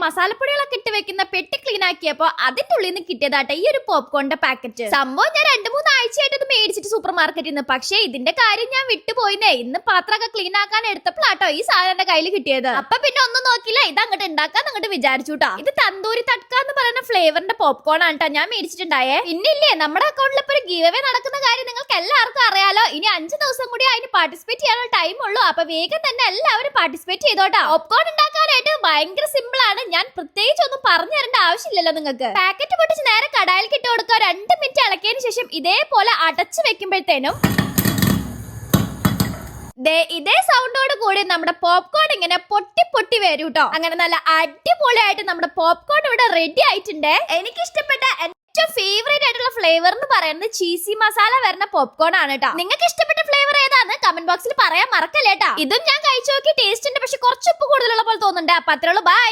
മസാലപ്പൊടികളൊക്കെ ഇട്ട് വെക്കുന്ന പെട്ടി ക്ലീൻ ആക്കിയപ്പോ അതിന്റെ ഉള്ളിൽ നിന്ന് കിട്ടിയതാട്ടെ ഈ ഒരു പോപ്കോണിന്റെ പാക്കറ്റ്. സംഭവം ഞാൻ 2-3 ആഴ്ചയായിട്ട് ഇത് മേടിച്ചിട്ട് സൂപ്പർ മാർക്കറ്റിൽ നിന്ന്. പക്ഷേ ഇതിന്റെ കാര്യം ഞാൻ വിട്ടുപോയിന്നേ. ഇന്ന് പാത്രമൊക്കെ ക്ലീൻ ആക്കാൻ എടുത്തപ്പോഴാട്ടോ ഈ സാധനം എന്റെ കയ്യിൽ കിട്ടിയത്. അപ്പൊ പിന്നെ ഒന്നും നോക്കില്ല, ഇത് അങ്ങോട്ട് ഉണ്ടാക്കാന്ന് അങ്ങോട്ട് വിചാരിച്ചുട്ടാ. ഇത് തന്തൂരി തട്ക എന്ന് പറയുന്ന ഫ്ലേവറിന്റെ പോപ്കോൺ ആണ് ട്ടോ ഞാൻ മേടിച്ചിട്ടുണ്ടായേ. പിന്നില്ലേ നമ്മുടെ അക്കൗണ്ടിൽ ഇപ്പൊ ഒരു ഗീവ് അവേ നടക്കുന്ന കാര്യം നിങ്ങൾക്ക് എല്ലാവർക്കും അറിയാലോ. ഇനി 5 ദിവസം കൂടി അതിന് പാർട്ടിസിപ്പേറ്റ് ചെയ്യാനുള്ള ടൈം ഉള്ളൂ. അപ്പൊ വേഗം തന്നെ എല്ലാവരും പാർട്ടിസിപ്പേറ്റ് ചെയ്തോട്ടാ. പോപ്കോൺ ഉണ്ടാക്കാനായിട്ട് ഭയങ്കര സിമ്പിൾ ആണ്. ഞാൻ പ്രത്യേകിച്ച് ഒന്നും പറഞ്ഞു തരേണ്ട ആവശ്യമില്ലല്ലോ നിങ്ങൾക്ക്. പാക്കറ്റ് പൊട്ടിച്ച് നേരെ കടായിൽ ഇട്ട് കൊടുക്കുക. 2 മിനിറ്റ് ഇളക്കിയതിനു ശേഷം ഇതേപോലെ അടച്ചു വെക്കുമ്പോഴത്തേനും ഇതേ സൗണ്ടോട് കൂടി നമ്മുടെ പോപ്കോൺ ഇങ്ങനെ പൊട്ടി പൊട്ടി വരും കേട്ടോ. അങ്ങനെ നല്ല അടിപൊളിയായിട്ട് നമ്മുടെ പോപ്കോൺ ഇവിടെ റെഡി ആയിട്ടുണ്ട്. എനിക്ക് ഇഷ്ടപ്പെട്ട ഏറ്റവും ഫേവറേറ്റ് ആയിട്ടുള്ള ഫ്ലേവർ എന്ന് പറയുന്നത് ചീസി മസാല വരുന്ന പോപ്കോൺ ആണ് കേട്ടോ. നിങ്ങൾക്ക് ഇഷ്ടപ്പെട്ട ഫ്ലേവർ ഏതാന്ന് കമന്റ് ബോക്സിൽ പറയാൻ മറക്കല്ലേട്ടാ. ഇതും ഞാൻ കഴിച്ചു നോക്കി ടേസ്റ്റ് ഉണ്ട്, പക്ഷെ കുറച്ച് ഉപ്പ് കൂടുതലുള്ള പോലെ തോന്നുന്നുണ്ട്. അപ്പൊ അത്രേ ഉള്ളൂ. ബൈ.